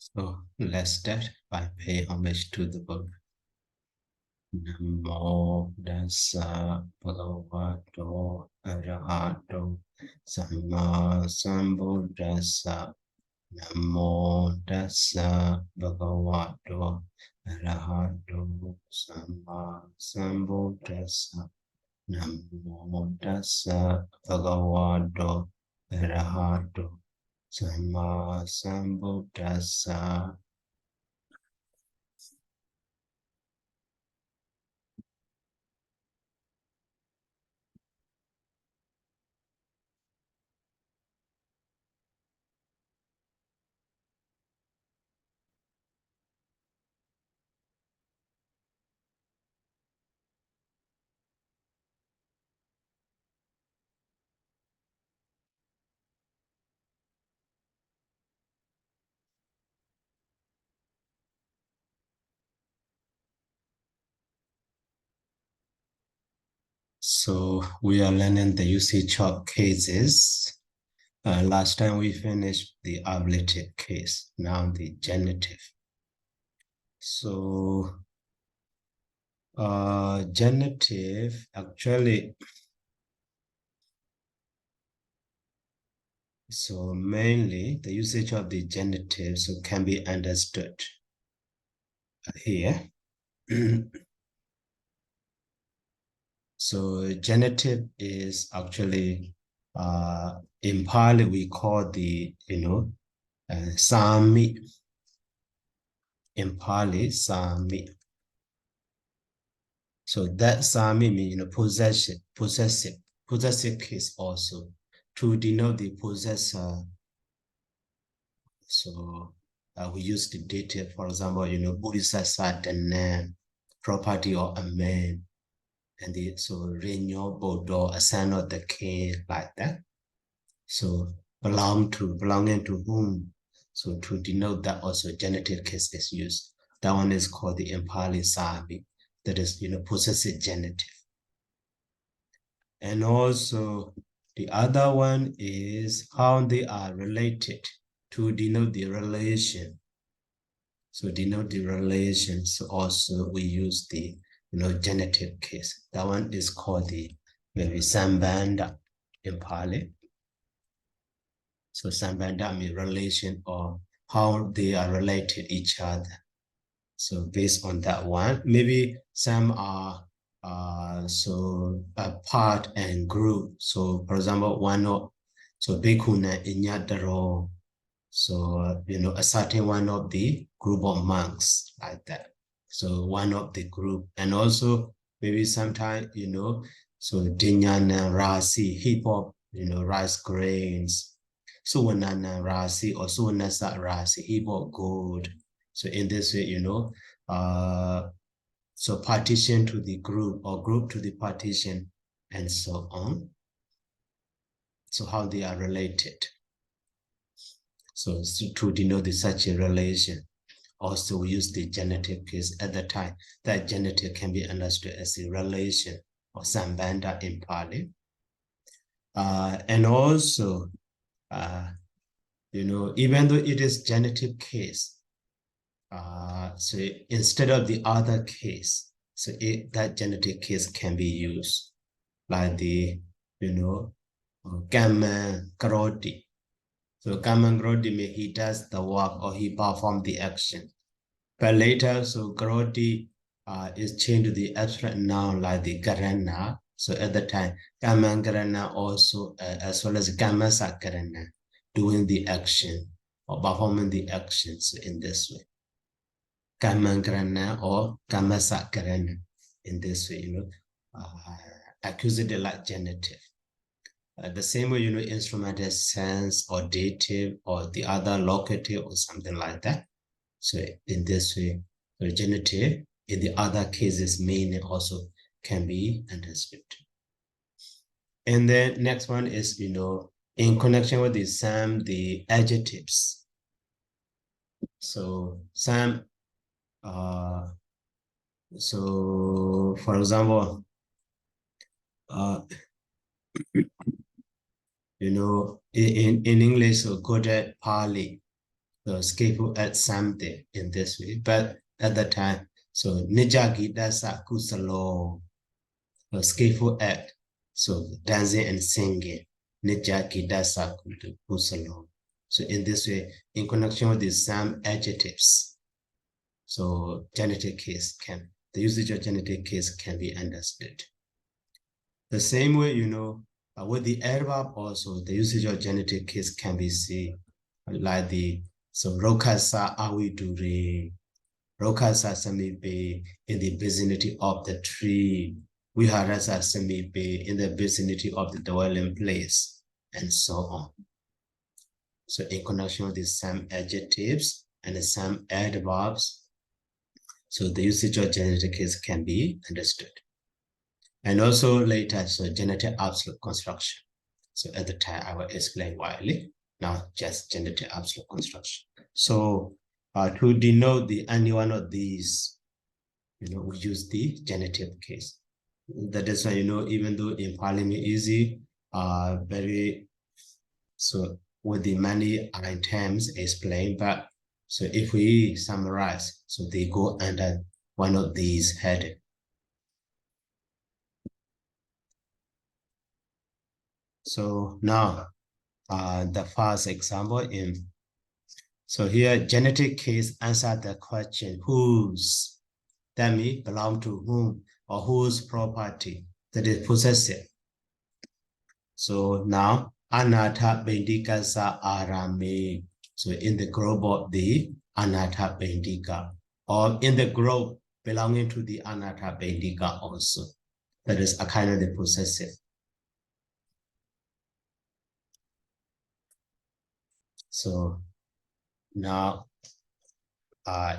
So let's start by paying homage to the book. Namo Dasa Bhagavato Arahato Samma Sambuddhassa. Namo Dasa Bhagavato Arahato Samma Sambuddhassa. Namo Dasa Bhagavato Arahato Samma Sambuddhassa. So we are learning the usage of cases. Last time we finished the ablative case, now the genitive. So genitive actually, so mainly the usage of the genitive so can be understood here. So genitive is actually in Pali we call the Sami. In Pali, Sami. So that Sami means possessive case also to denote the possessor. So we use the dative, for example, Burisasa, the name, property or a man, and so Renyo, Bodo, a son of the king, like that. So belonging to whom. So to denote that also genitive case is used. That one is called the Impali Sami. That is, possessive genitive. And also the other one is how they are related to denote the relation. So denote the relations also we use the genitive case. That one is called the maybe Sambanda in Pali. So Sambanda means relation or how they are related each other. So based on that one, maybe some are so a part and group. So for example, one of so Bhikkhuna Inyadaro. So a certain one of the group of monks like that. So one of the group, and also maybe sometimes so Dinyana Rasi, hip hop, rice grains. So Wanana Rasi or so Nasa Rasi, hip hop gold. So in this way, so partition to the group or group to the partition and so on. So how they are related. So to denote such a relation. Also, we use the genitive case at the time. That genitive can be understood as a relation or sambandha in Pali. And also, even though it is genitive case, so instead of the other case, so that genitive case can be used like the, Kama Karoti. So Kama Karoti means he does the work or he performs the action. But later, so Karoti is changed to the abstract noun like the Karana. So at the time, Kama Karana also, as well as Kama Sakarana, doing the action or performing the actions in this way. Kamangrana or Kamasakarana in this way, accusative like genitive. The same way, instrument has sense or dative or the other locative or something like that. So in this way, the genitive in the other cases meaning also can be understood. And then next one is, in connection with the adjectives. So some so for example, in English, so good at Pali. the skillful act something in this way, but at the time, so nijagi dasa kusalo, the skillful act, so dancing and singing, nijagi dasa kusalo. So in this way, in connection with some adjectives, so genitive case the usage of genitive case can be understood. The same way, with the adverb also, the usage of genitive case can be seen like so rokasa awidure, rokasa samipe in the vicinity of the tree, viharasa samipe in the vicinity of the dwelling place, and so on. So in connection with some adjectives and some adverbs, so the usage of genitive case can be understood. And also later, so genitive absolute construction. So at the time, I will explain widely. Now, just genitive absolute construction. So to denote any one of these, we use the genitive case. That is why, even though in Parliament easy, so with the many items explained, but so if we summarize, so they go under one of these headings. So now, the first example so here, genetic case answer the question, whose, that means belong to whom or whose property, that is possessive. So now, anatha bendikasa arame. So in the group of the anatha bendika, or in the group belonging to the anatha bendika also, that is a kind of the possessive. So now,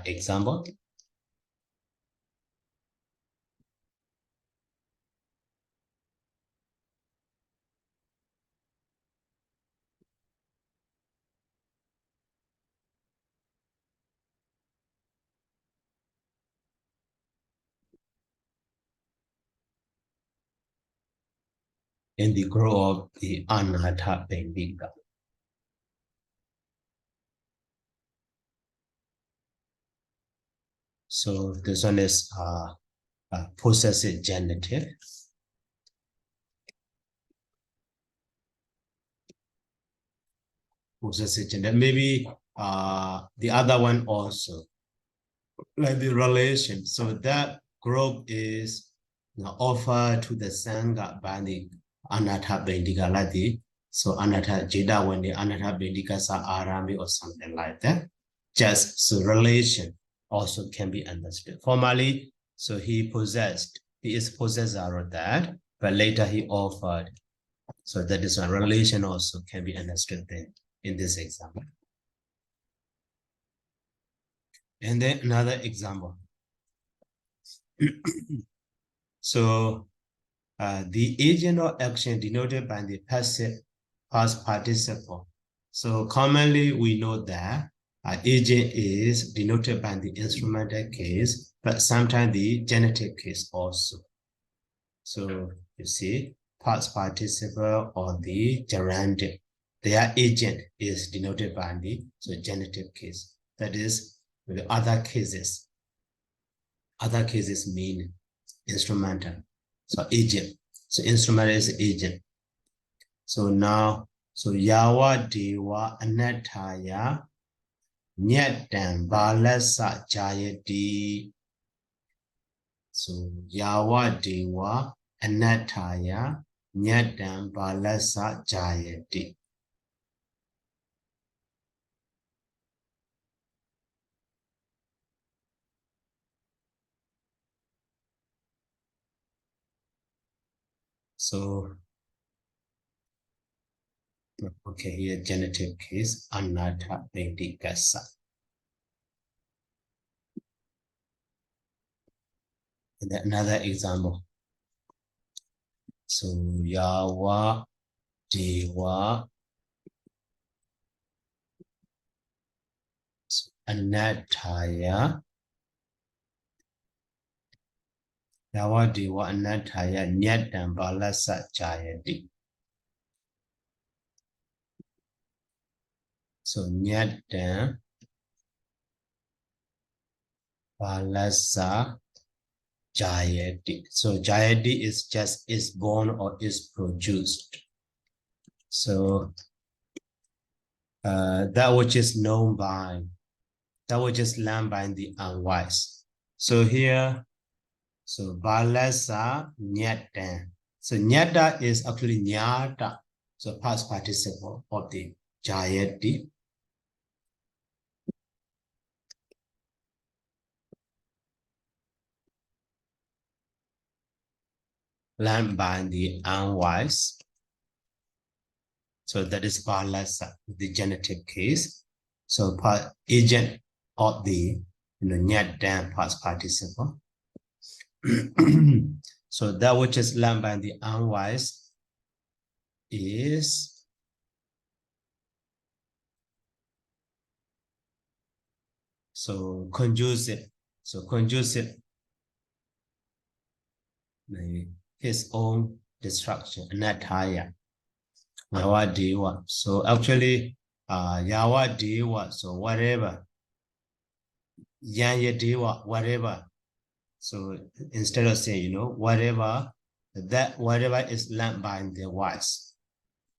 example. In the group of the anatha bendika. So this one is possessive genitive. Possessive genitive. Maybe the other one also, like the relation. So that group is offered to the Sangha by the anatha bendika like so anatha jeda when the anatha bendika sa arami or something like that. Just so relation also can be understood. Formally, so he is possessor of that, but later he offered. So that is a relation also can be understood then in this example. And then another example. So the agent or action denoted by the passive past participle. So commonly we know that agent is denoted by the instrumental case, but sometimes the genitive case also. So you see, past participle or the gerundive, their agent is denoted by the genitive case. That is, with other cases mean instrumental. So agent. So instrumental is agent. So now, so yawa dewa anataya nyatan balasa jayati. So yawa dewa anataya nyatan balasa jayati. So okay, here genitive case anatha bendikasa. And another example. So yawa dewa anataya yawa dewa anataya nyatan balasa jayati. So nyatan Balasa Jayati. So Jayati is just is born or is produced. So that which is known by, that which is learned by the unwise. So here, so Balasa Nyata. So Nyata is actually Nyata. So past participle of the Jayati. Learned by the unwise. So that is Balasa, the genitive case. So agent of the Nyata past participle. So that which is learned by the unwise is so conducive. So conducive his own destruction, Nataya. Yawa Dewa. So actually, Yawa Dewa, so whatever. Yanya Dewa, whatever. So instead of saying, whatever, that whatever is learned by the wise.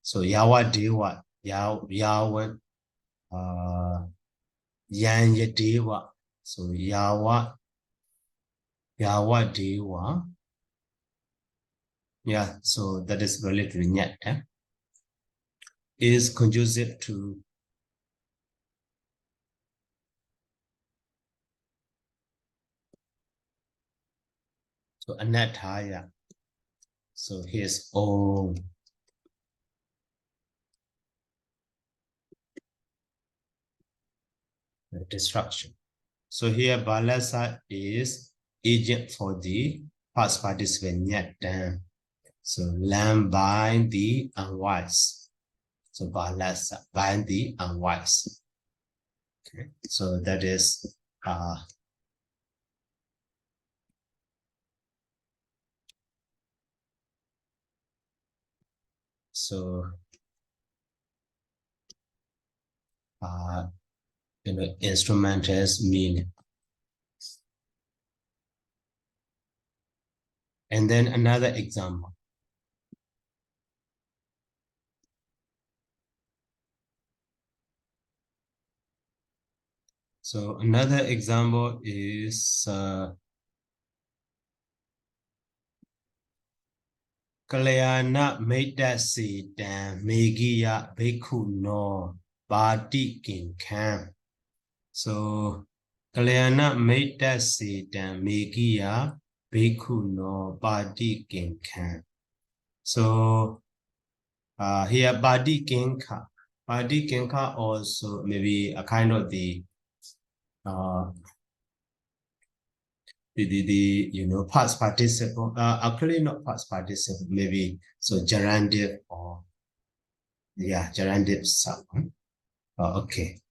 So Yawa Dewa, Yawa, Yanya Dewa. So Yawa Dewa. Yeah, so that is related to Nyata. Is conducive to Anataya. So his own destruction. So here Balasa is agent for the past participant Nyata. So learned by the unwise. So Balasa by the unwise. Okay. So that is so instrument has meaning. And then another example. So another example is Kalyana Maida Sitan Megiya Bhikkhu no Badi Kinkam. So Kalyana Maida Sitan Megiya Bhikkhu no Badi Kinkam. So here Badi Kinka. Badi Kinka also maybe a kind of the past participle, actually not past participle, maybe so gerundive or gerundive sub. Okay.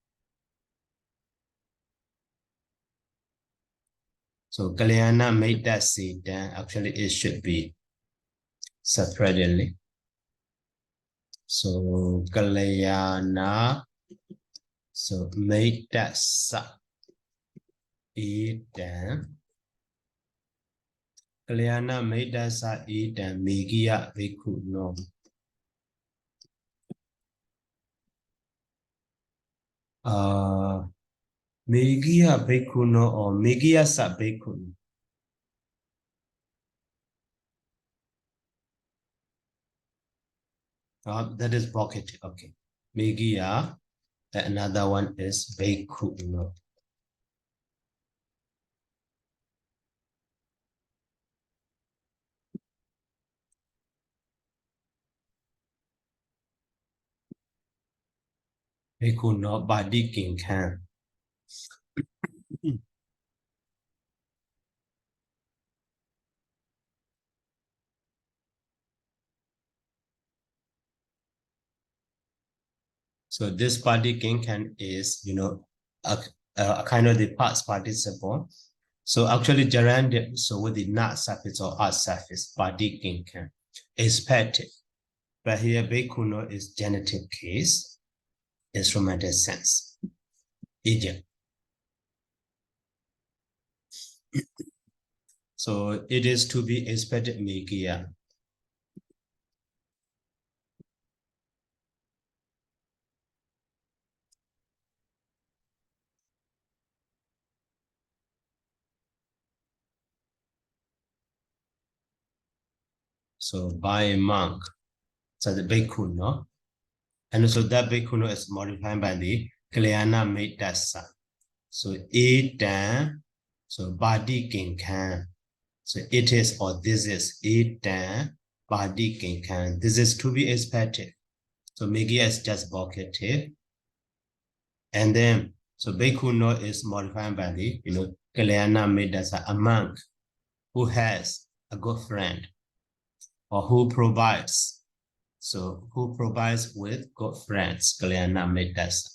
So Kalyana made that seed, then actually it should be separately. So Kalyana, so made that sub. Then Kalyana made that sub. Then Megiya Bhikkhu no. Megiya Bhikkhu no or Megiya sa Bhikkhu no. That is pocket. Okay. Megiya. Another one is Bhikkhu no. Bhikkhu no Badi Kinkan. So this Badi Kinkan is, a kind of the past participle. So actually gerundive, so with the not suffix or at suffix, Badi Kinkan, expected. But here Bhikkhu no is genitive case, instrumental sense, idiom. So it is to be expected megia. So by a monk. So the bhikkhu, no? And so that bhikkhu is modified by the Kalyana Metasa. So etan, so body kinkan. So it is or this is etan body kinkan. This is to be expected. So megia is just vocative. And then so bhikkhu no is modified by the Kalyana Metasa, a monk who has a good friend or who provides. So who provides with good friends, Kalyana Metasa.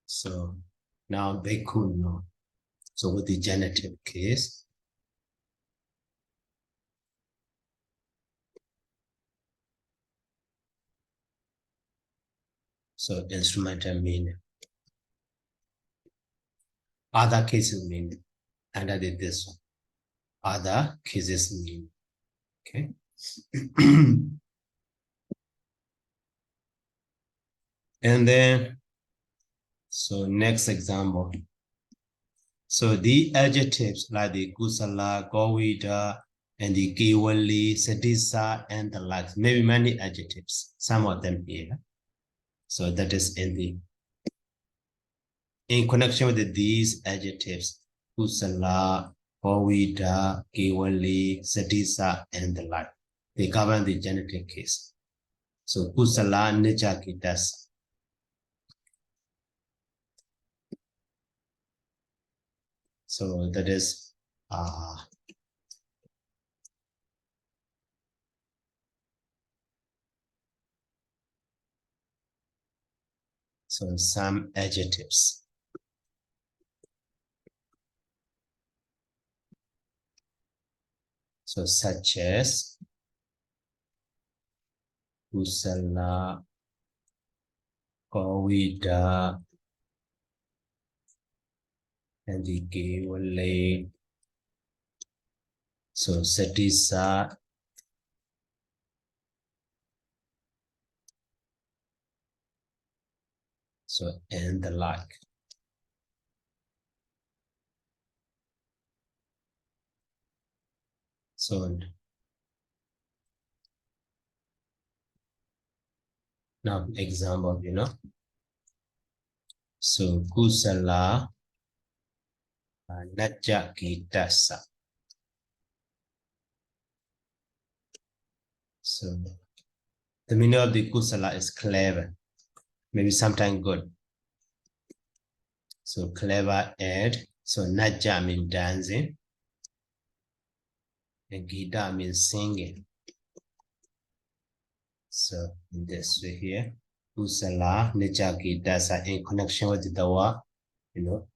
So now bhikkhu no. So with the genitive case, so instrumental meaning. Other cases meaning. And I did this one. Other cases meaning. Okay. And then, so next example. So the adjectives like the kusala, govida, and the kiwali, sadisa, and the likes, maybe many adjectives, some of them here. So that is in connection with these adjectives, kusala, govida, kiwali, sadisa, and the like. They govern the genitive case. So kusala, nijakitasa. So that is so some adjectives. So such as kusala, govida, and the kevale. So satisa, so and the like. So now example, So kusala najakitasa. So the meaning of the kusala is clever, maybe sometimes good. So clever and so naja means dancing, and gita means singing. So in this way here, kusala najakitasa in connection with the word,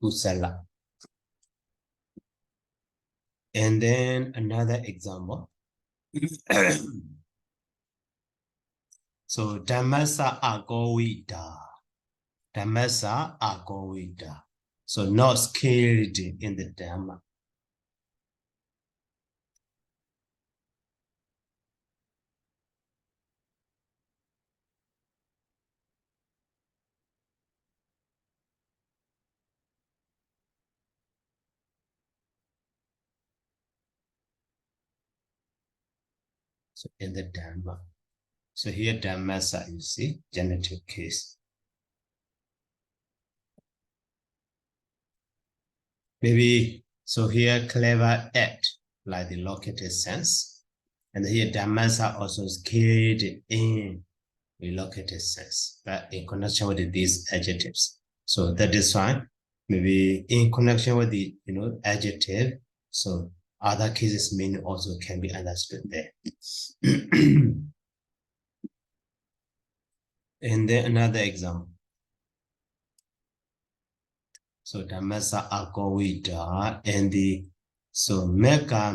kusala. And then another example. So Dhammasa Agowida. Dhammasa Agowida. So not skilled in the Dhamma. So in the Dhamma. So here Dhammasa, you see, genitive case. Maybe, so here clever at, like the located sense. And here Dhammasa also skilled in relocated sense, but in connection with these adjectives. So that is fine. Maybe in connection with the adjective, so other cases meaning also can be understood there. And then another example. So Dhammasa Agowida and the So mega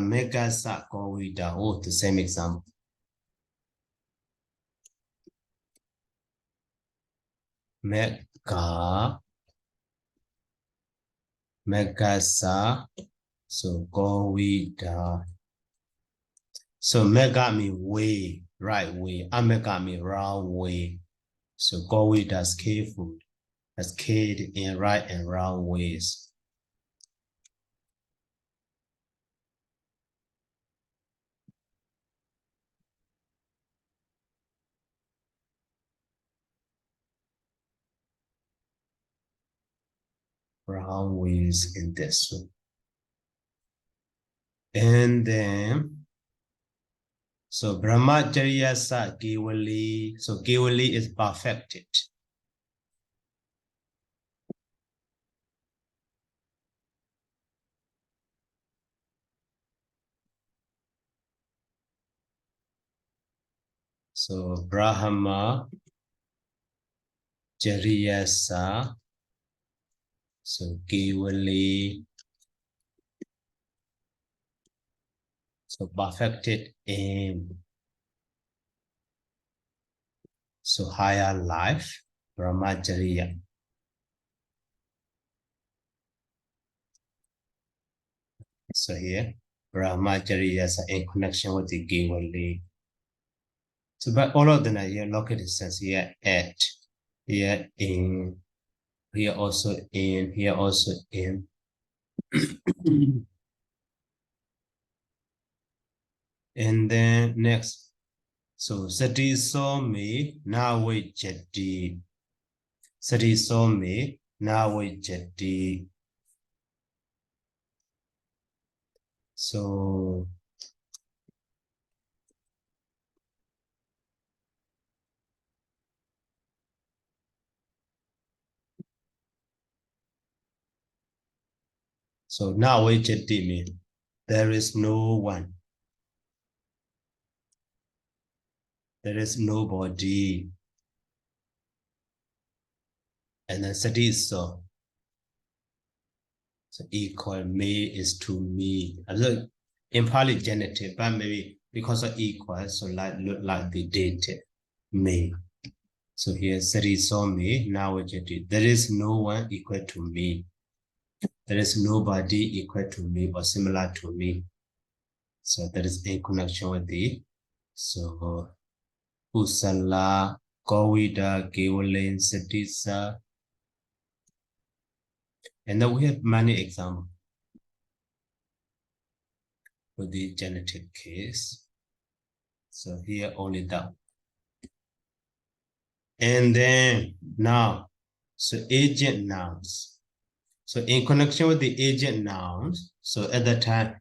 sa kowida. Oh, the same example. Mega sa. So kowida. So mega mean way, right way. Mega mean round way. So kowida is careful. Cascade in right and wrong ways. Wrong ways in this one. And then, so Brahmacharya sa Kevali. So Kevali is perfected. So Brahma Charya sa. So Kevali. So perfected in. So higher life. Brahmacharya. So here, Brahmacharya in connection with the Kevali. So by all of them are here, local distance here at, here in, here also in, here also in. And then next, so Sati saw me, now we jeti. Sati saw me, now we jeti. So now we jeti mean there is no one. There is nobody. And then Sati saw. So equal me is to me. Also, in Pali genitive, but maybe because of equal, so like look like the dative me. So here Sari saw me, now adjective. There is no one equal to me. There is nobody equal to me or similar to me. So that is in connection with the. So Usala, Kowida, Gewalin, Satisa. And then we have many examples for the genitive case. So here only that. And then now, so agent nouns. So in connection with the agent nouns, so at the time,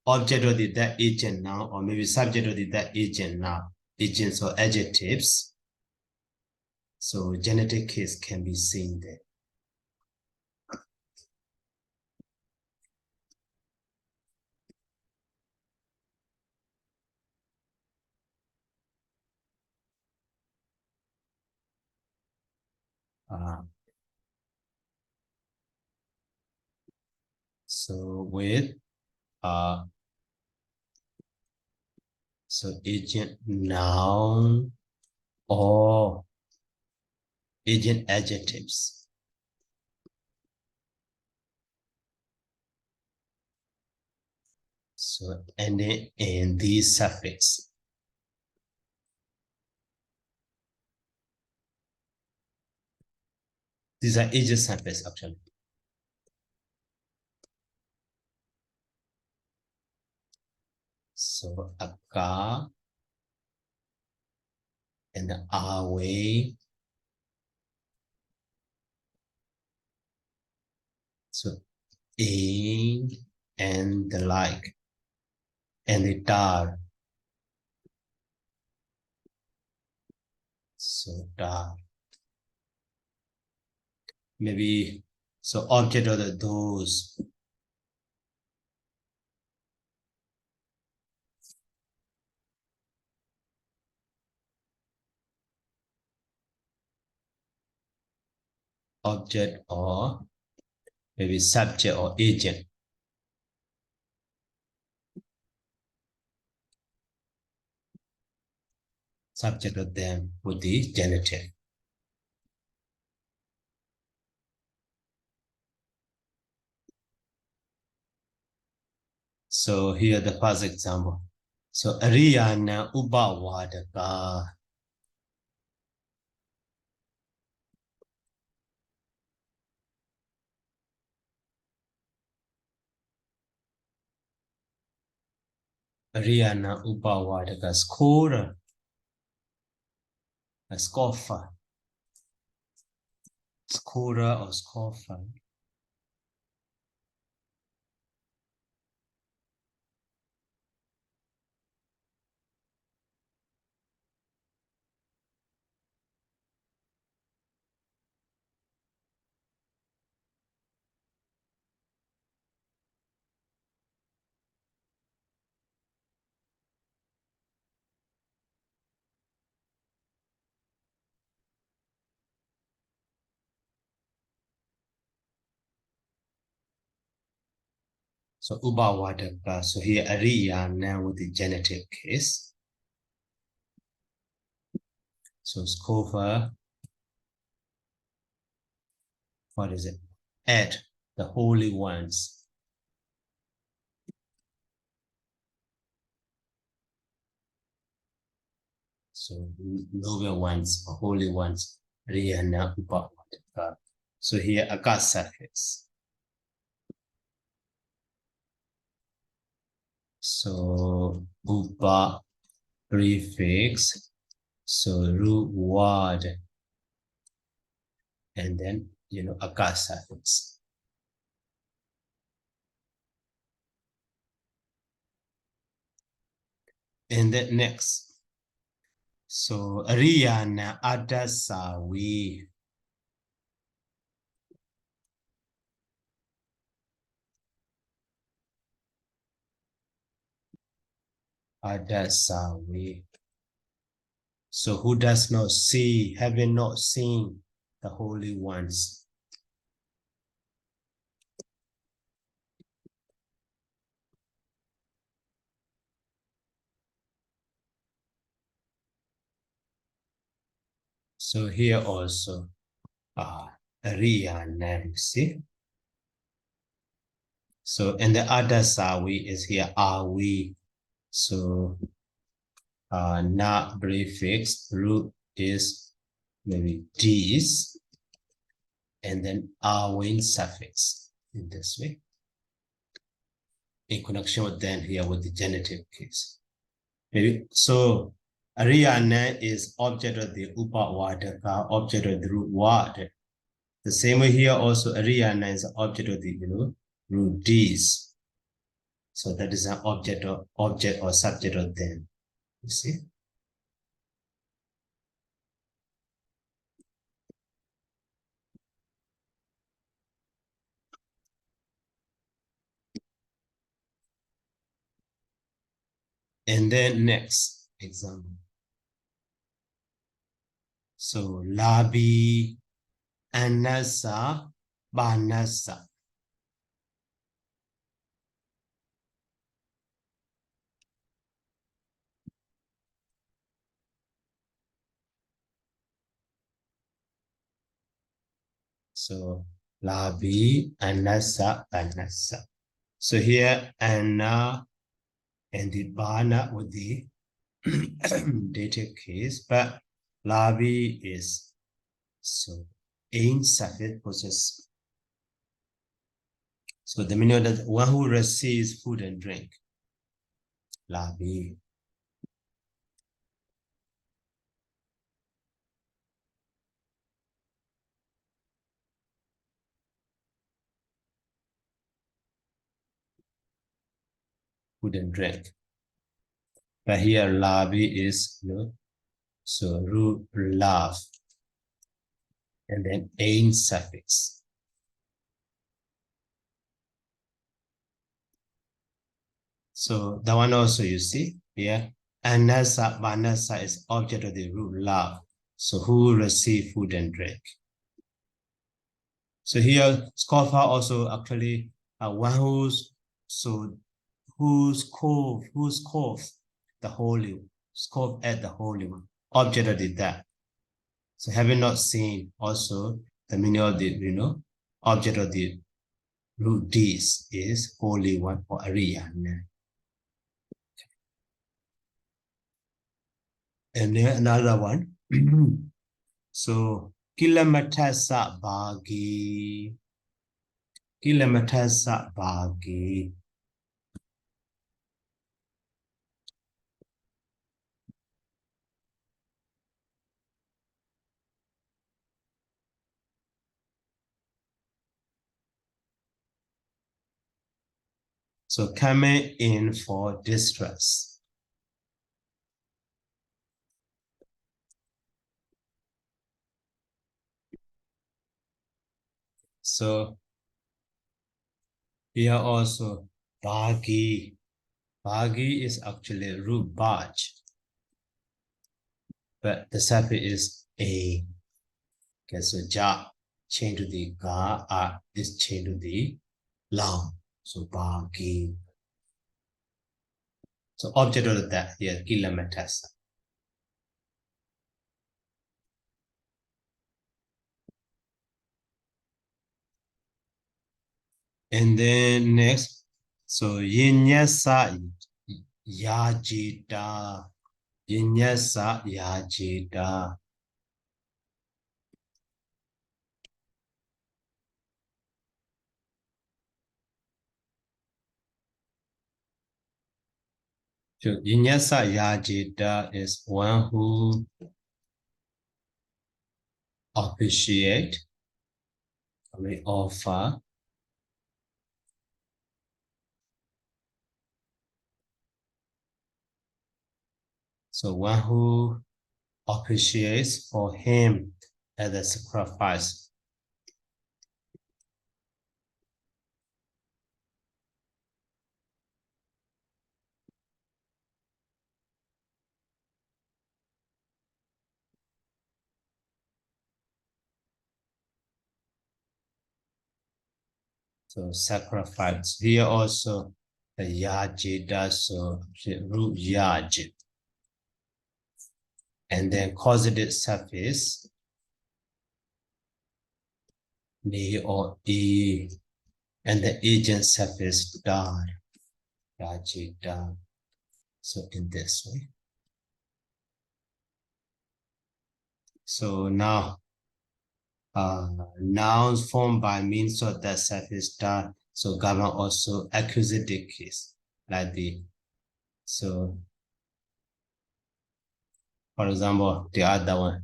object of the that agent noun, or maybe subject of the that agent noun, agents or adjectives. So genitive case can be seen there. So with so agent noun or agent adjectives. So ending in these suffix. These are agent suffix actually. So aka and the away. So in and the like and the tar. So tar. Maybe so object of the those. object or maybe subject or agent. Subject of them with the genitive. So here the first example. So Ariyana Ubawadaga. Ariyana Ubawadaga scorer. A scoffer. Scorer or scoffer. So Ubawadaga. So here Ariyana with the genitive case. So scoffer. What is it? Add the holy ones. So noble ones or holy ones. Riyana Ubawadaga. So here Aga suffix. So Uba prefix. So root word. And then Aga suffix. And then next. So Riyana Adasawi. Adasawi. So who does not see, having not seen the holy ones? So here also, Riyana, you see? So, and the other sawi is here, are we? So, not prefix, root is maybe these, and then are we in suffix in this way. In connection with then here with the genitive case. Maybe, so, Riyana is object of the Upawadaka, object of the root word. The same way here also, Riyana is object of the, root Ds. So that is an object or subject of them. You see? And then next example. So Labi, Anasa, Banasa. So Labi, Anasa, Banasa. So here Anna and the Bana with the dative case, but Labi is so in suffix possess. So the meaning of that one who receives food and drink. Labi. Food and drink. But here Labi is so root love. And then ain suffix. So that one also you see here. Anasa, Vanasa is object of the root love. So who receive food and drink? So here, scoffer also actually one who's cove the holy, scoff at the holy one, object of the that. So having not seen also the meaning of the object of the root this is holy one or Ariana. And then another one. So kilometers bagi. Kilometers bagi. So coming in for distress. So here also bagi. Bagi is actually root barge, but the suffix is a. Okay, so ja change to the ga, is change to the long. So bagi. So object of that here, kilometers. And then next, so yinyasa yajita. Yinyasa yajita. So yinyasa yajita is one who appreciate, we offer, so one who appreciates for him as a sacrifice. So sacrifice. Here also the yajida, so root yaj. And then causative suffix ni or e, and the agent suffix dar, yajida. So in this way. So now nouns formed by means of that suffix dar. So govern also accusative case like the. So for example, the other one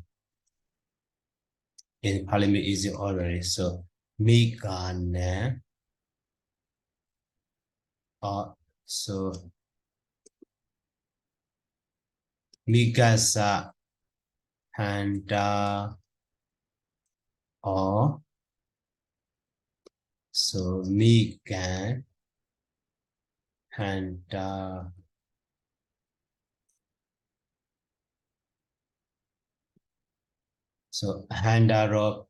in Parliament easy already. So Migane, so Migasa Handa, or so Migan Handa. So Handa Rob,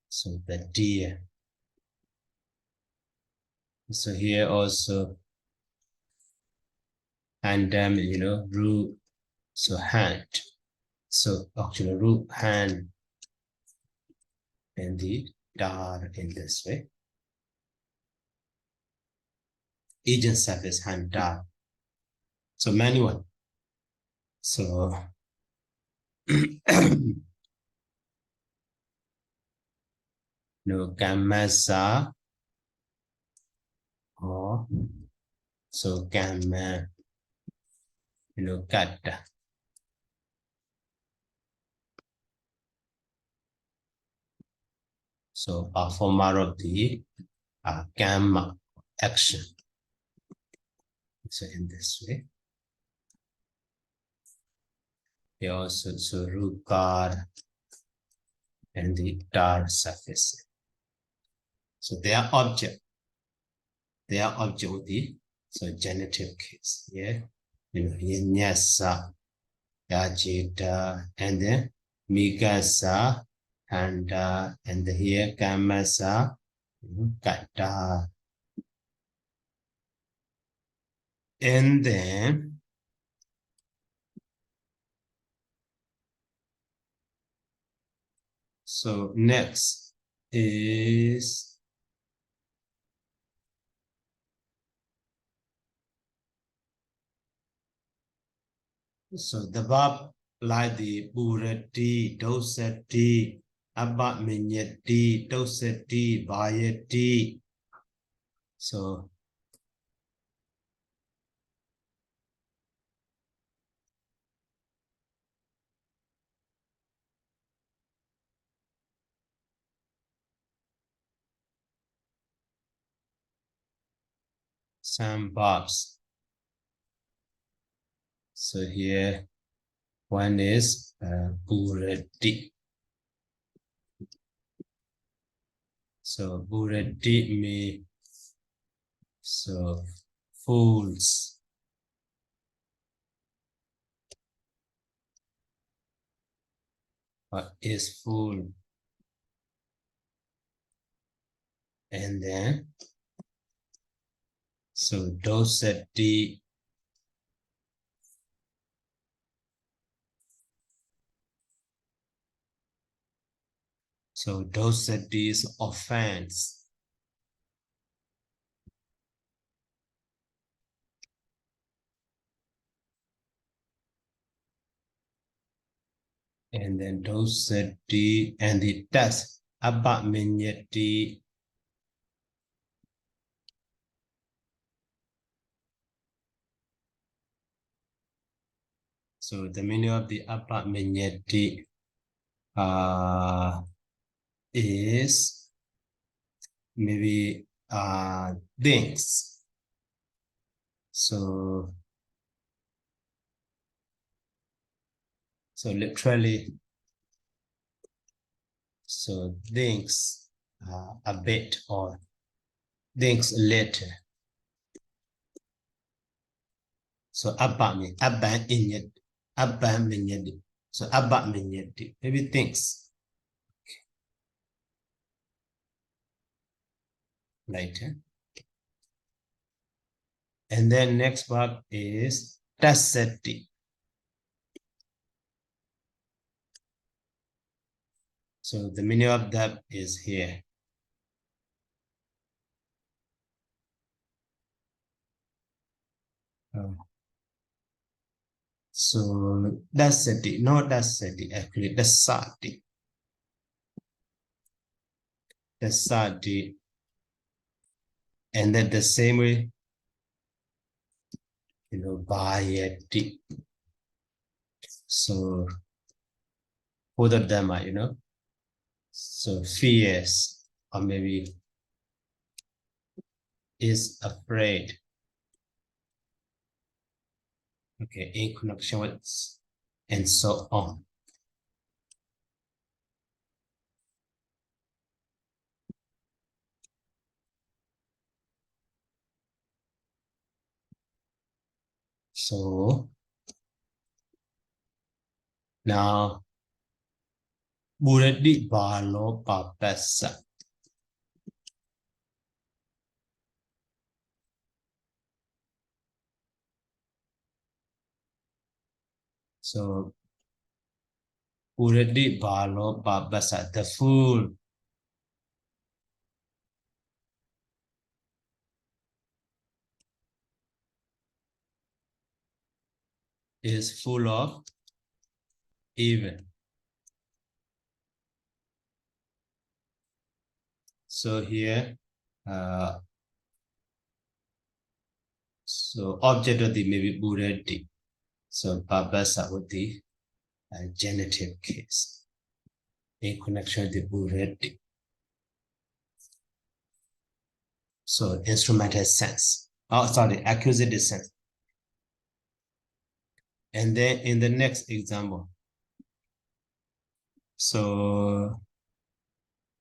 so the deer. So here also and root, so hand. So actually root hand and the dar in this way. Agent surface hand dar. So manual. So no gamasa or so gamma kata. So a former of the gamma action. So in this way. They also so regard and the dar surface. So their object with the so genitive case. Yeah. Yanyasa yajita and then migasa and here kamasa kata. And then so next is so the verb like the burati, dosati, abba minyati, dosati, vayati. So some verbs. So here one is burati. So burati me so fools. What is fool? And then so dosati. So dosati is offense. And then dosati and the test abba minyati. So the meaning of the abba minyati is maybe things. So literally, so things a bit or things later. So abba in abba minyati. So abba minyati, maybe things later. And then next part is tasati. So the meaning of that is here. So that's it. No, that's it. Actually, that's sati. That's sati. And then the same way, bayati. So both of them are, so fears or maybe is afraid. Okay, in connection with and so on. So now Buradi Balo Papasa. So Buradi Balo Papasa, the fool is full of evil. So here, so object of the maybe Buradi. So Babasa would the genitive case in connection with the Buradi. So instrument has sense. Oh, sorry, accusative sense. And then in the next example, so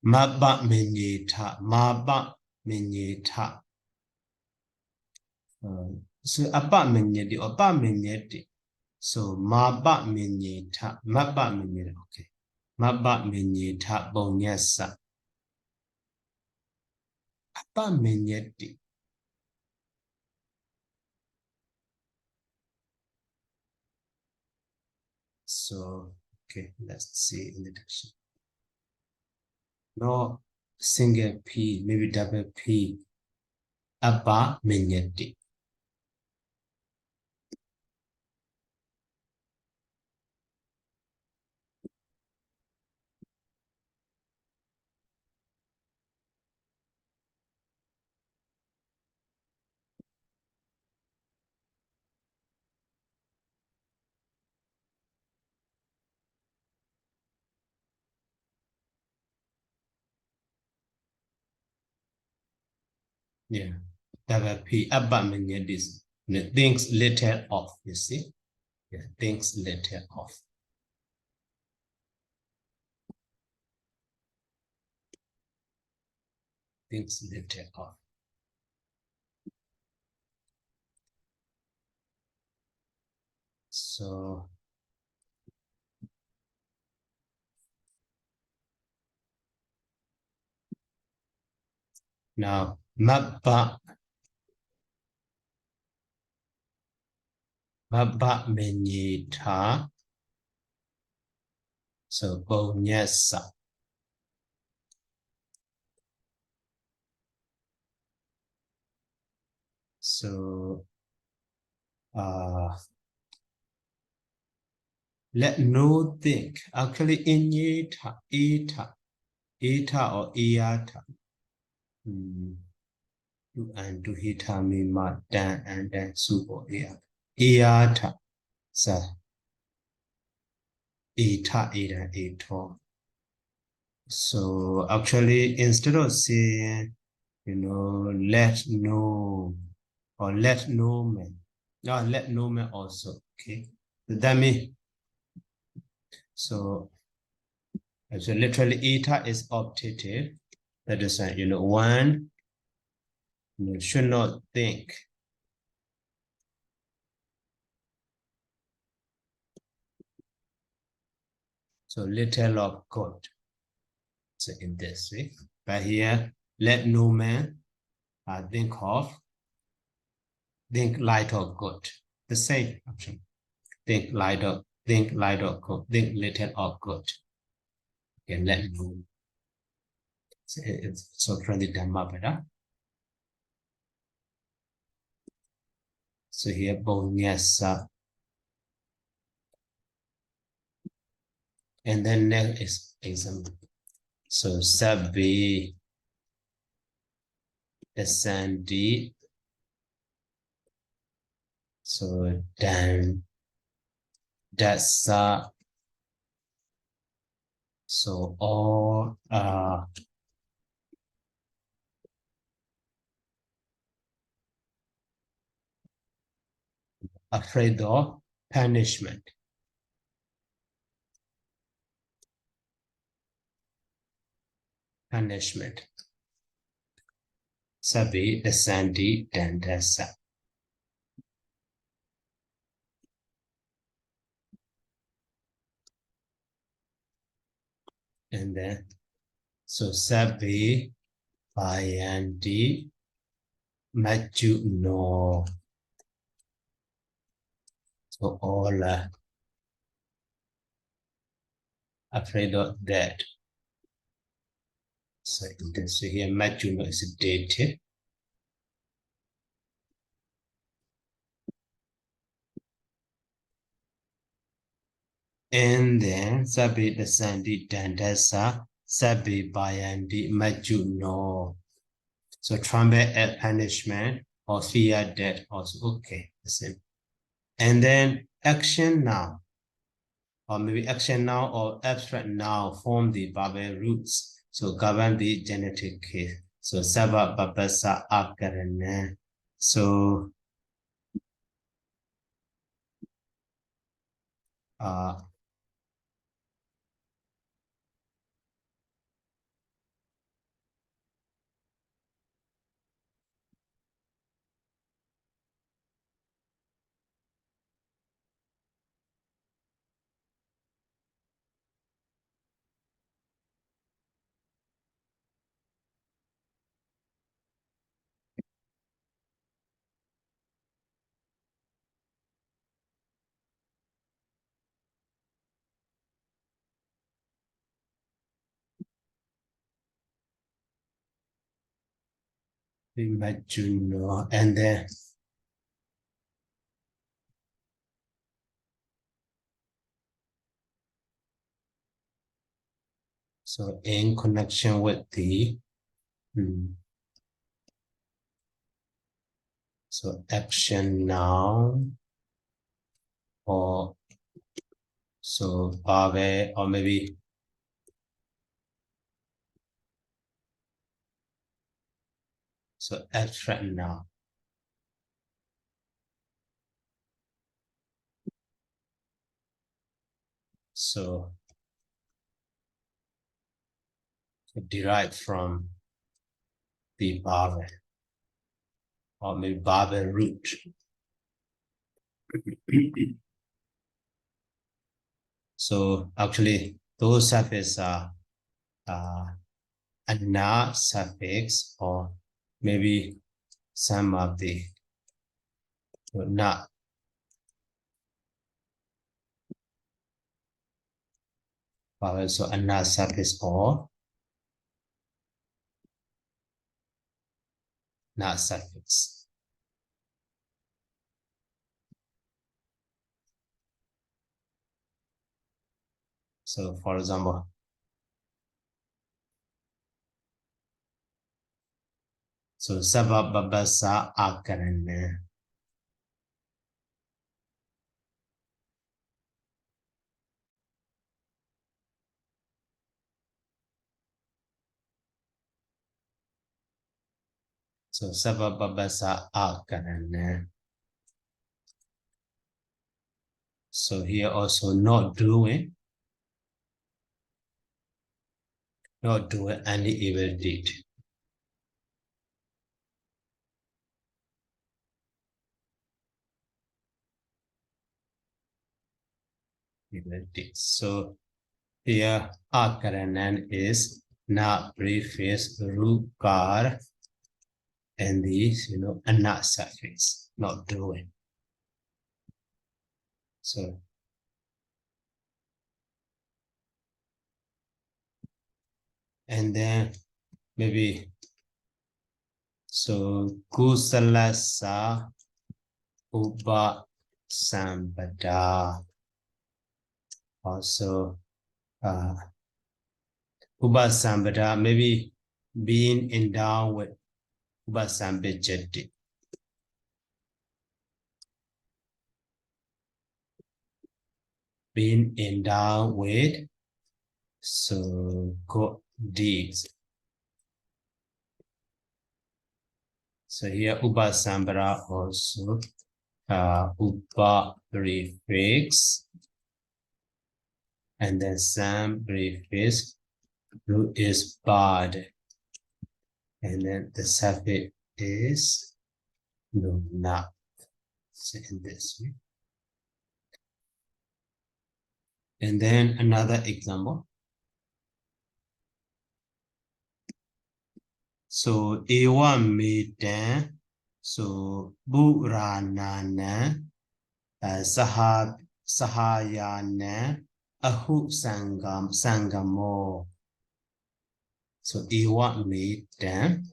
Maba Minyeta, Maba Minyeta. So Abba Minyeti or Ba Minyeti. So Maba Minyeta, Maba Minyeta. Okay. Mabba menyeta bonyasa. Apa menyeti. So, okay, let's see in the dictionary. No single P, maybe double P. Apa menyeti. Yeah, double P. Apa menyeti. Things later off, you see? Yeah, things later off. Things later off. So now mabba menyeta. So bonyasa. So let no think. Actually in eta or iata. And to hita me ma dan and then super iata. So eta eto. So actually instead of saying, let no or let no man. No, let no man also. Okay. That means so literally eta is optative. That is one should not think. So little of God. So in this way. But here, let no man think light of God. The same option. Think light of God. Think little of God. Okay, let no. It's so from the Dhamma Pada. So here, bonyasa. And then next is example. So sabbi asandi. So dan dasa. So all afraid of punishment. Punishment. Sabi asandi dan dasa. And then so sabi bayandi maju no. So all afraid of that. So here maju no is dated. And then sabi asandi dan dasa sabi bayandi maju no. So trumpet at punishment or fear death also okay. The same. And then action now, or maybe action now or abstract now form the verbal roots. So govern the genitive case. So saba babasa akarana. So Imaginal, and then so in connection with the so action noun or so verb or maybe so abstract noun. So derived from the verb or maybe verb root. So actually those suffixes are a na suffix or maybe some of the na vowel, so a na suffix or na suffix. So for example, so sabab babasa akarana. So sabab babasa akarana. So here also not doing any evil deed. Evil deed. So here akaranan is na preface rukar and these ana suffix, not doing. So and then maybe so kusalasa uba sambada. Also uba sambada, maybe being endowed with uba sambajati. Being endowed with so good deeds. So here uba sambara also uba prefix and then sam prefix who is bad and then the suffix is no not. So in this way. And then another example. So ewa medan so buranana sahayana ahu sangamo. So ewa medan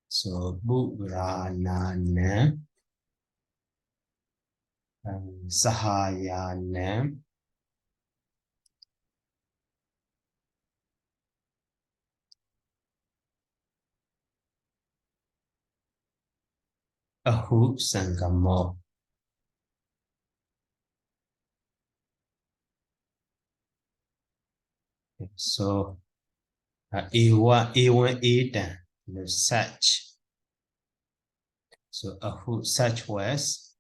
so buranana sahayana ahu sangamo. So ewa edan such. So ahu such was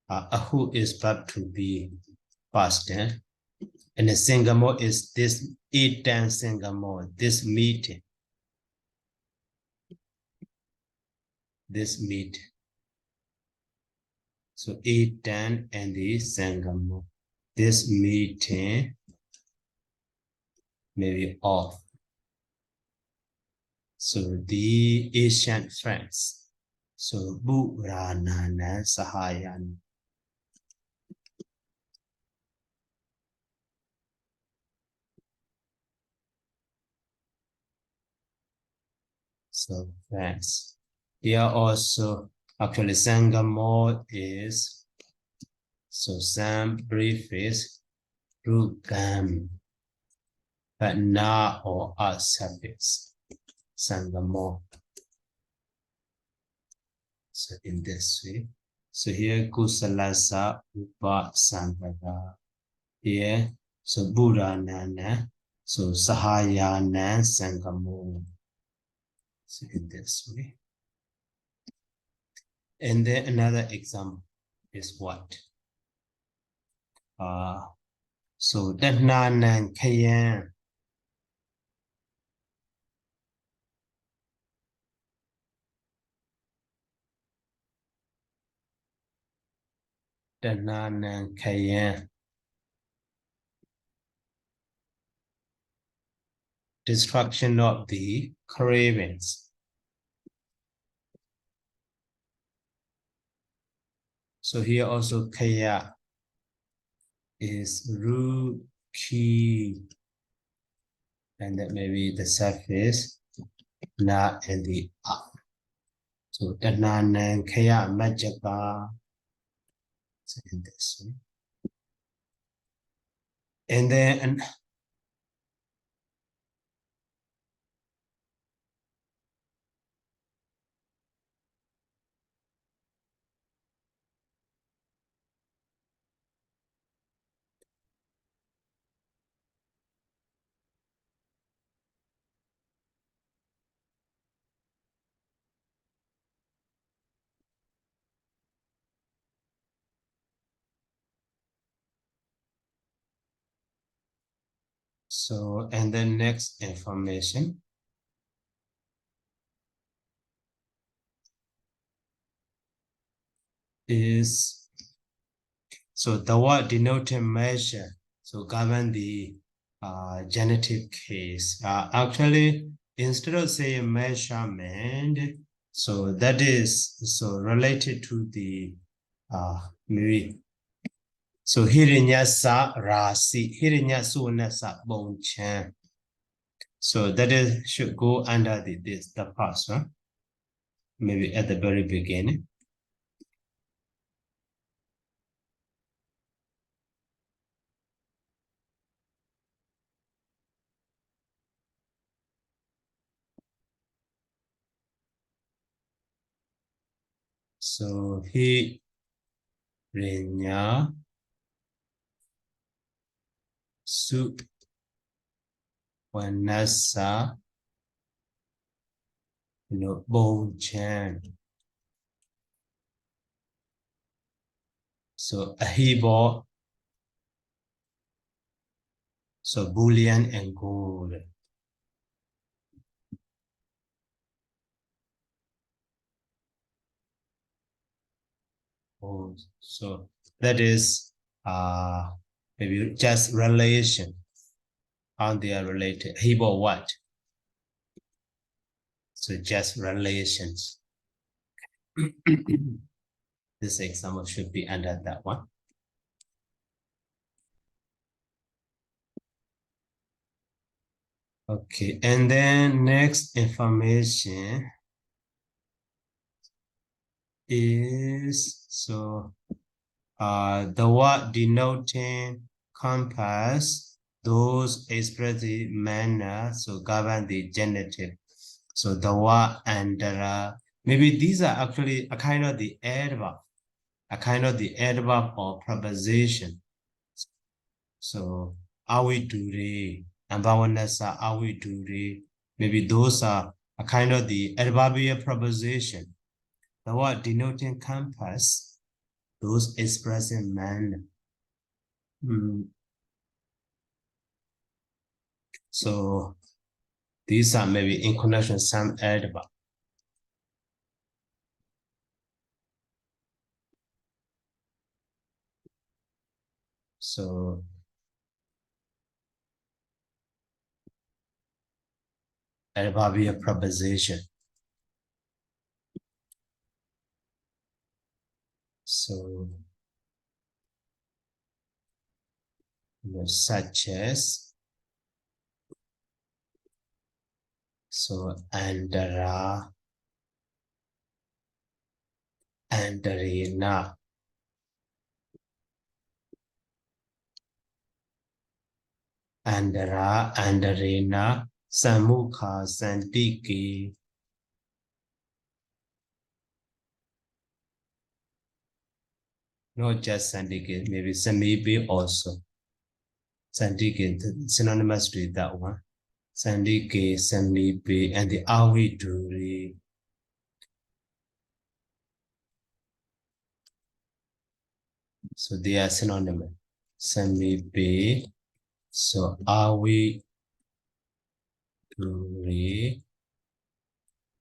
ahu is verb to be past tense. And the singamo is this edan singamo, this meeting. This meet. So edan and the singamo. This meeting may be off. So the Asian friends. So buranana sahayan. So thanks. Here also, actually Sangamo is, so some brief is Rugam, but na or a suffix, Sangamo. So in this way. So here Kusalasa Upa Sangada. Here, so Buddha Nana, so Sahayana Sangamo. So in this way. And then another example is what? So Dananan Kayan. Dananan Kayan. Destruction of the cravings. So here also Kaya is Ruki, and that may be the surface, Na and the up. So Dananan Kaya Majapa. So in this way. And then so, and then next information is, so the word denoting measure, so govern the genitive case. Actually, instead of saying measurement, so that is so related to the maybe. So hirinyasa rasi, hirinyasu nasa bonchan. So that is should go under the past, huh? Maybe at the very beginning. So hirinya su wanasa, bonchan. So ahibo, so bullion and gold. Oh, so that is maybe just relation. How they are related. Hibo what? So just relations. This example should be under that one. Okay, and then next information is, so the word denoting compass, those expressive manner, so govern the genitive. So the word and maybe these are actually a kind of the adverb, or preposition. So are we doing, and are we doing? Maybe those are a kind of the adverbial preposition. The word denoting compass, those expressing man. So these are maybe in connection some adverb. So adverbial preposition. So such as So Andara, Andarina. Andara, Andarina, Samukha, Santiki. Not just Santiki, maybe Samibi also. Santiki, synonymous with that one. Sandike, Samibi, and the Awiduri. So they are synonymous. Samibi, so Awiduri,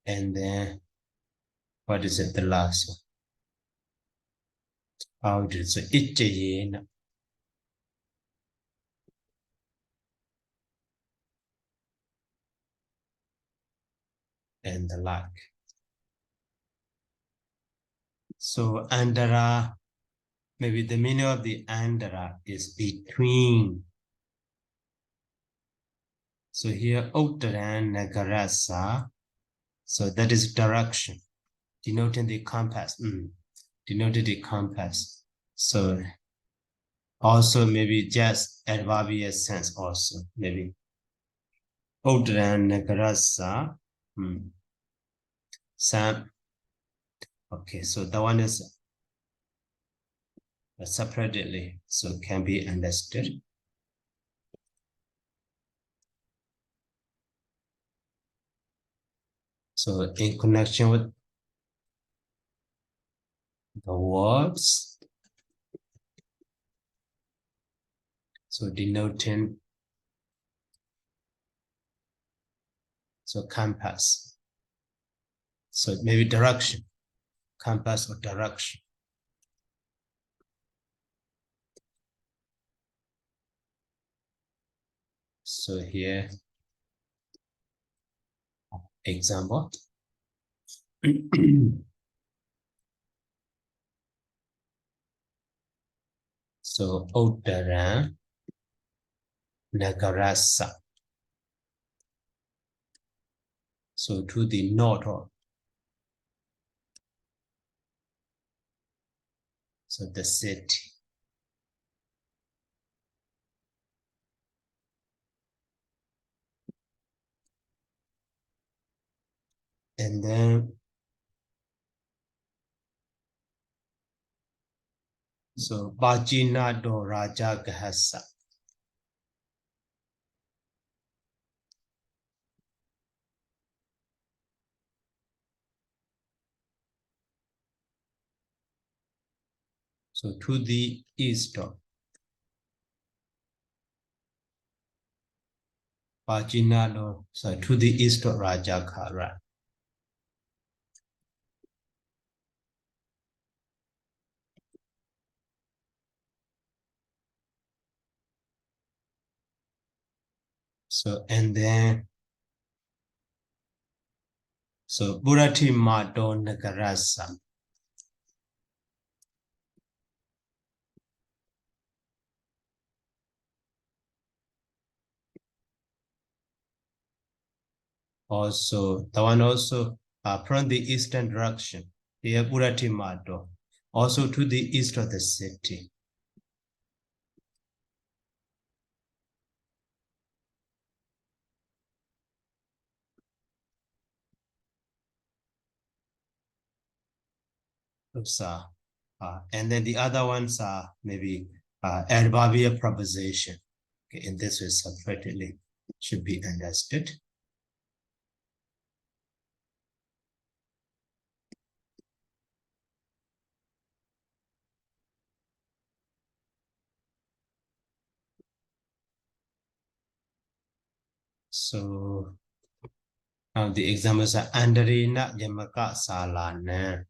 and then what is it, the last one? Awiduri, so Ichayin, and the like. So Andara, maybe the meaning of the Andara is between. So here, Uttaran Nagarasa, so that is direction, denoting the compass, denoting the compass. So also maybe just adverbial sense also, maybe. Uttaran Nagarasa, Sam. Okay, so that one is separately, so can be understood. So in connection with the words, so denoting, so compass. So maybe direction, compass or direction. So here, example. So Uttara Nagarasa. So to the north, so the city. And then, so Bajinado Raja Gahasa. So to the east, Bajinado, so to the east of Rajakara. So, and then, so Burati Mato Nagarasa. Also, the one also from the eastern direction, here Burati Mato, also to the east of the city. So, and then the other ones are maybe adverbial preposition. Okay, in this way, separately should be understood. So now the examples are Andarina Yamaka Salana.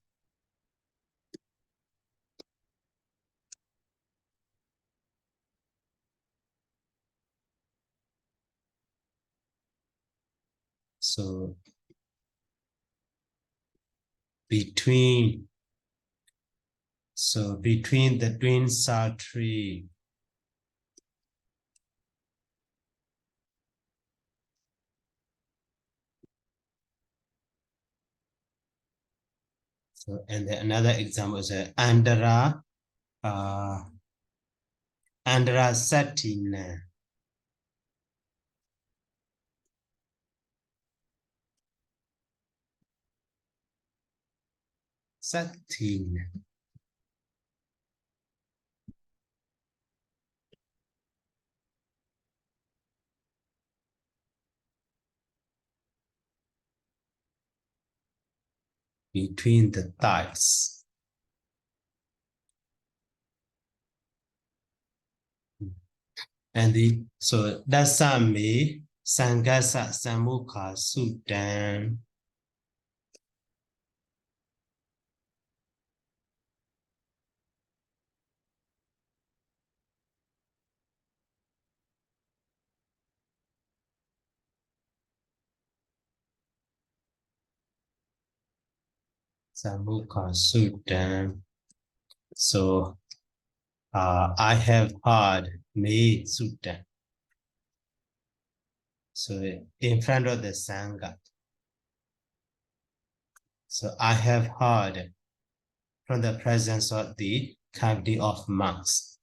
So between, so between the twin star tree, So, and then another example is Andhra Satin. Satin. Between the thighs. And so Dasame Sangasa Samukha Sudan. Samukha Sudan. So I have heard me Sudan. So in front of the Sangha. So I have heard from the presence of the cavity of monks.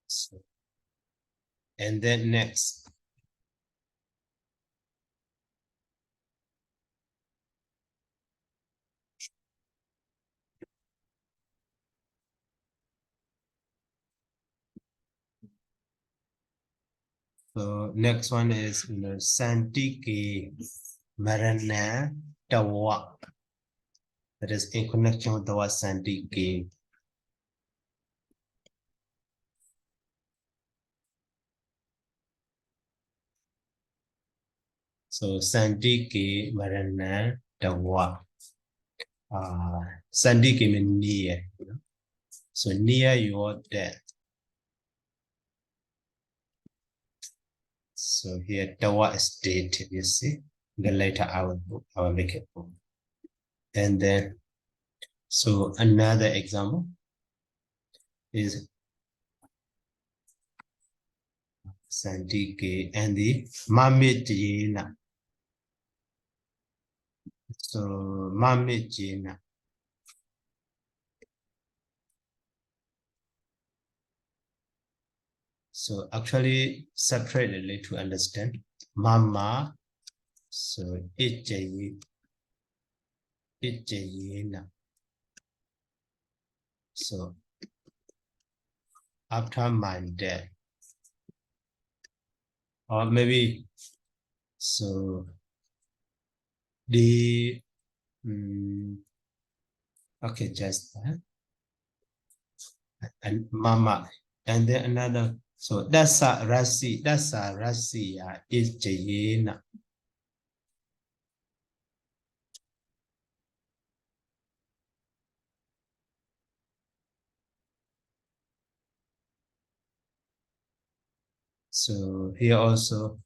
So, and then next. So next one is Santiki Marana Tawa. That is in connection with the word Santiki. So Santiki Marana Tawa. Santiki means near. So near your death. So here Tawa is dated, you see. Then later I will make it book. And then so another example is Santiki and the Mamijina. So Mamijina. So actually separately to understand Mama. So Ijayina. So after my death, or maybe so the okay, just that and Mama, and then another. So that's a Rasi is Jayina. So here also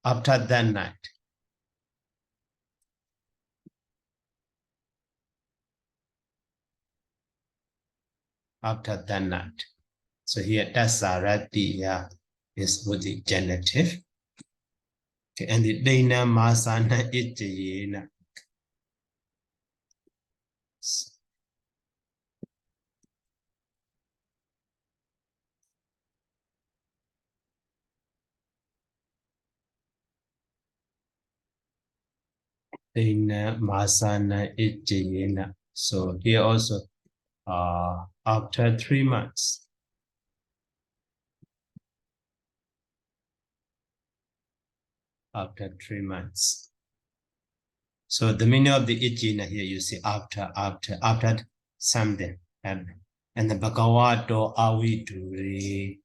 after that night. After that night. So here Dasarati is with the genitive. Okay, and the Dana Masana Ijayena. Dana Masana Ijayena. So here also after 3 months. After 3 months. So the meaning of the Ijina here you see after something happened. And the Bhagavato Aviduri.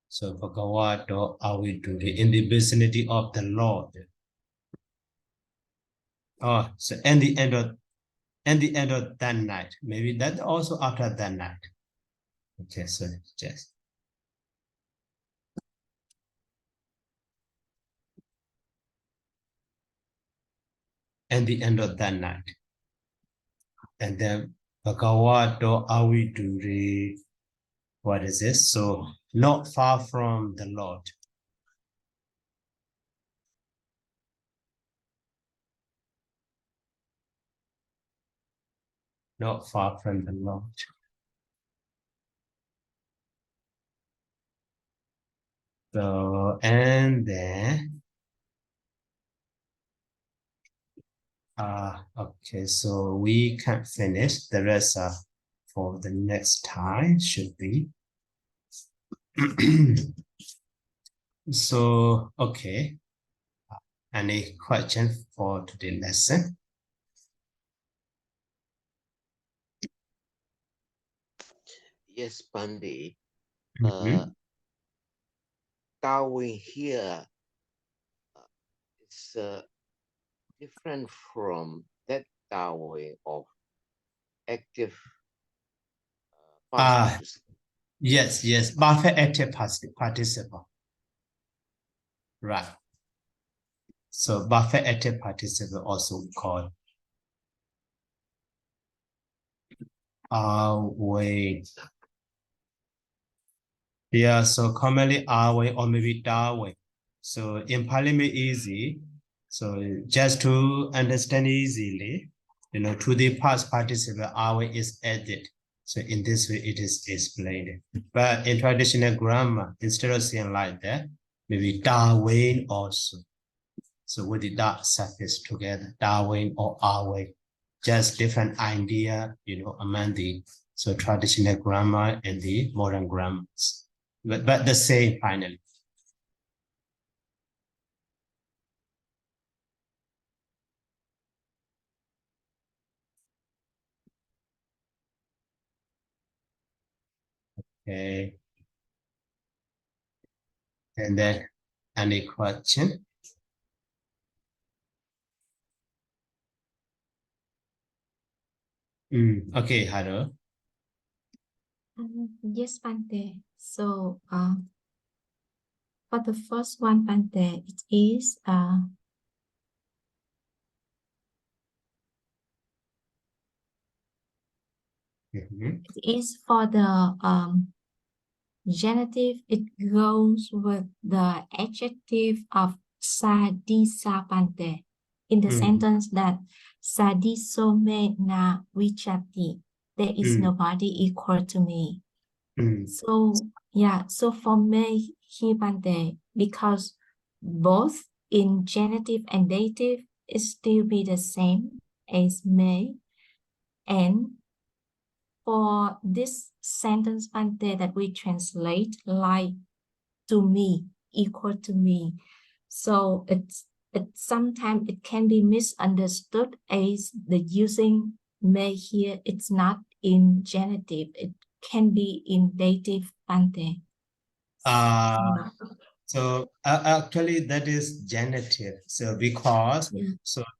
So Bhagavato Aviduri in the vicinity of the Lord. Oh, so and the end of that night. Maybe that also after that night. Okay, so just. And the end of that night. And then Bhagavato Aviduri. What is this? So not far from the Lord. Not far from the Lord. So, and then, okay, so we can finish the rest for the next time, should be. So, okay, any question for today's lesson? Yes, Pandey. Mm-hmm. Darwin here is different from that Darwin of active past participle. Yes, perfect active participle. Right. So perfect active participle also called wait. Yeah, so commonly way or maybe way. So in Parliament easy. So just to understand easily, to the past participle way is added. So in this way it is explained. But in traditional grammar, instead of saying like that, maybe Darwin also. So with the dot suffix together, Darwin or way, just different idea, among the traditional grammar and the modern grammars. But the same finally. Okay. And then any question? Okay, Haro. Yes, Pante. So, for the first one, Pante, it is it is for the genitive. It goes with the adjective of sadisa, Pante, in the sentence that sadisome na vichati. There is nobody equal to me. So yeah, so for me, Hibande, because both in genitive and dative it still be the same as may, and for this sentence Pante that we translate like to me, equal to me. So it sometimes it can be misunderstood as the using may here. It's not in genitive. It can be in dative Pante. So actually that is genitive. So because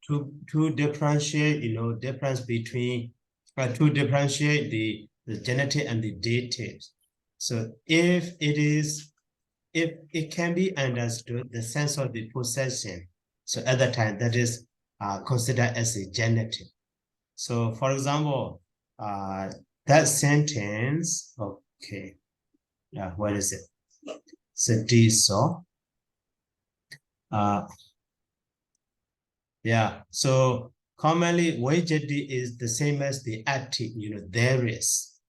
to differentiate, difference between to differentiate the genitive and the dative. So if it can be understood the sense of the possession, so at that time that is considered as a genitive. So for example, that sentence, okay, what is it? So diesel. Yeah, so commonly wajadi is the same as the active, there is.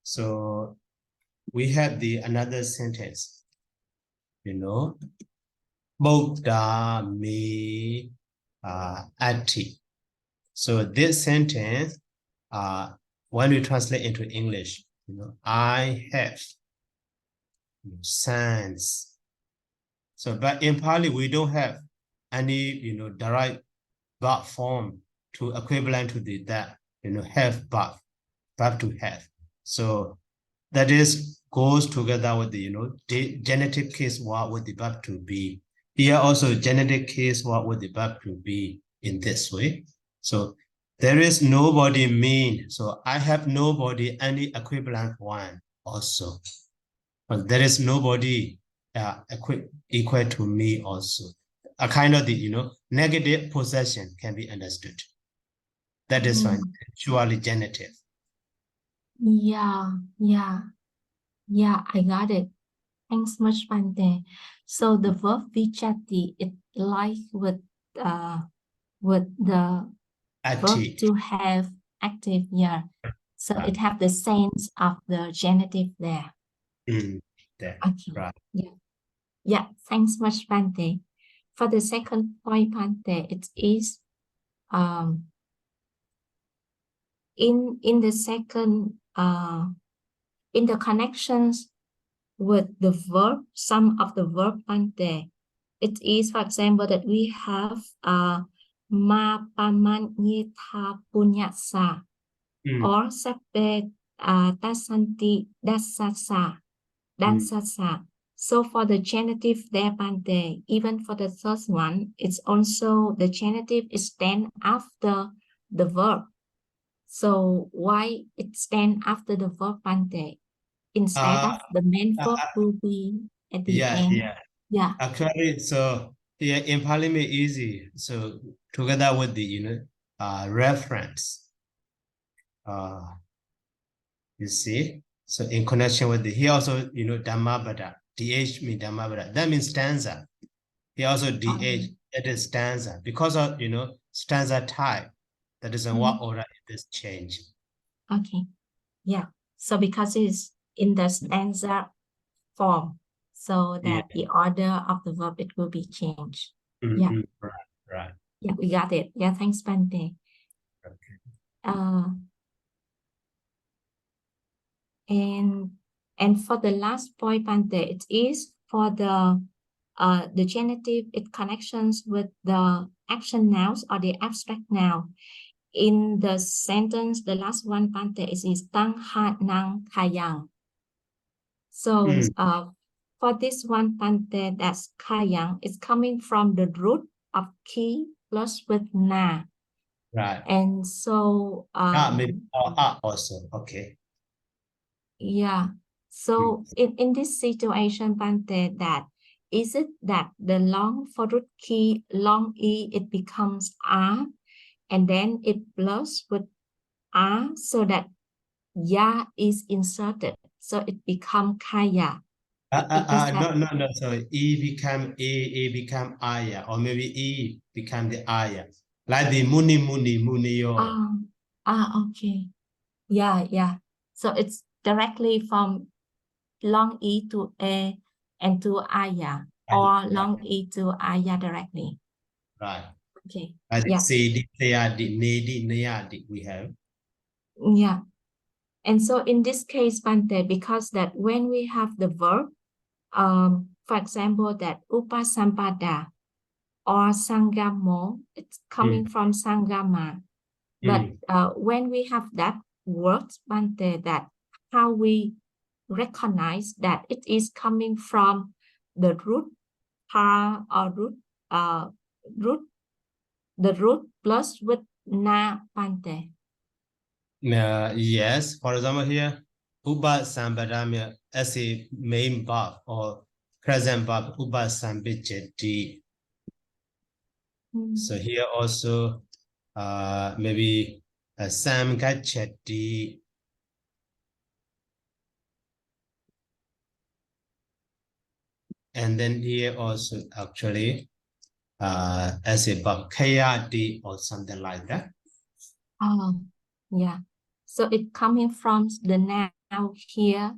So we have the another sentence, Buddha me active. So this sentence, when we translate into English, I have sons. So, but in Pali, we don't have any, direct verb form to equivalent to the that, have verb to have. So that is goes together with the, the genitive case what with the verb to be. Here also genitive case what with the verb to be in this way. So there is nobody mean. So I have nobody any equivalent one. also. But there is nobody equal to me also. A kind of the, negative possession can be understood. That is fine, surely genitive. Yeah, I got it. Thanks much, Bante. So the verb vichati, it like with the verb Active. to have active, yeah. So it have the sense of the genitive there. There. Okay. Right. Yeah, thanks much, Bante. For the second point, Bante, it is in the second in the connections with the verb, some of the verb Bante, it is, for example, that we have ma paman nyitha punyasa or sepe tasanti dasasa. So for the genitive there, Bante, even for the third one, it's also the genitive is stand after the verb. So why it stand after the verb, Bante? Instead of the main verb will be at the end. Yeah. Actually, so yeah, in Parliament easy. So together with the reference, you see. So in connection with the, he also Dhammabada, DH means Dhammabada. That means stanza. He also DH, that is stanza. Because of stanza type, that is in what order it is changed. Okay. Yeah. So because it's in the stanza form, so that the order of the verb it will be changed. Yeah. Right. Yeah, we got it. Yeah, thanks, Bante. Okay. And for the last point, Bante, it is for the genitive, it connections with the action nouns or the abstract noun. In the sentence, the last one, Bante, is tang ha nang kayang. So for this one, Bante, that's kayang, it's coming from the root of ki plus with na. Right. And so maybe also. Okay. Yeah. So in this situation, Bante, that is it that the long for root key, long E, it becomes R, and then it plus with R so that ya is inserted. So it become kaya. No. So E become A become Aya, or maybe E become the Aya. Like the muni yo. Okay. Yeah. So it's directly from long E to A and to Aya, or long E to Aya directly. Right. Okay. Like Yeah. Sedi, Sayadi, Nedi, Nayadi, we have. Yeah. And so in this case, Bante, because that when we have the verb, for example, that upasampada or sangamo, it's coming from sangama. But when we have that word, Bante, that how we recognize that it is coming from the root par or the root plus with na, Bante. Yes, for example here, Uba Sambadamya as a main verb or present verb, Uba Sambijeti. So here also maybe Sam Gacheti. And then here also actually as a verb Kayadi or something like that. Yeah. So it coming from the noun here,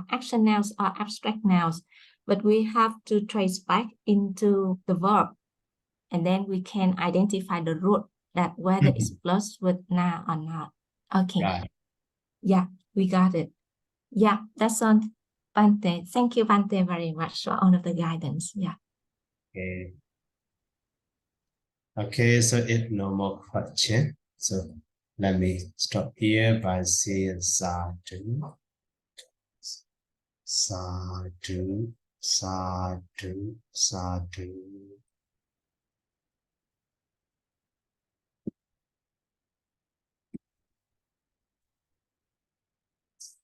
action nouns or abstract nouns, but we have to trace back into the verb, and then we can identify the root that whether it's plus with na or not. Okay. Right. Yeah, we got it. Yeah, that's all, Bante. Thank you, Bante, very much for all of the guidance. Yeah. Okay. Okay, so if no more question, so let me stop here by saying sadhu, sadhu, sadhu, sadhu.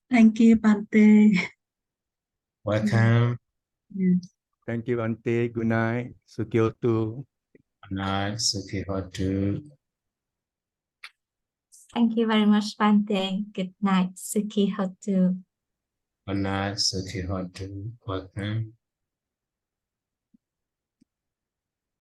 Thank you, Bante. Welcome. Yes. Thank you, Ante. Good night. Sukyoto. Good night. Sukihotu. Thank you very much, Bante. Good night, Suki Hotu. Good night. Sukihotu. Welcome.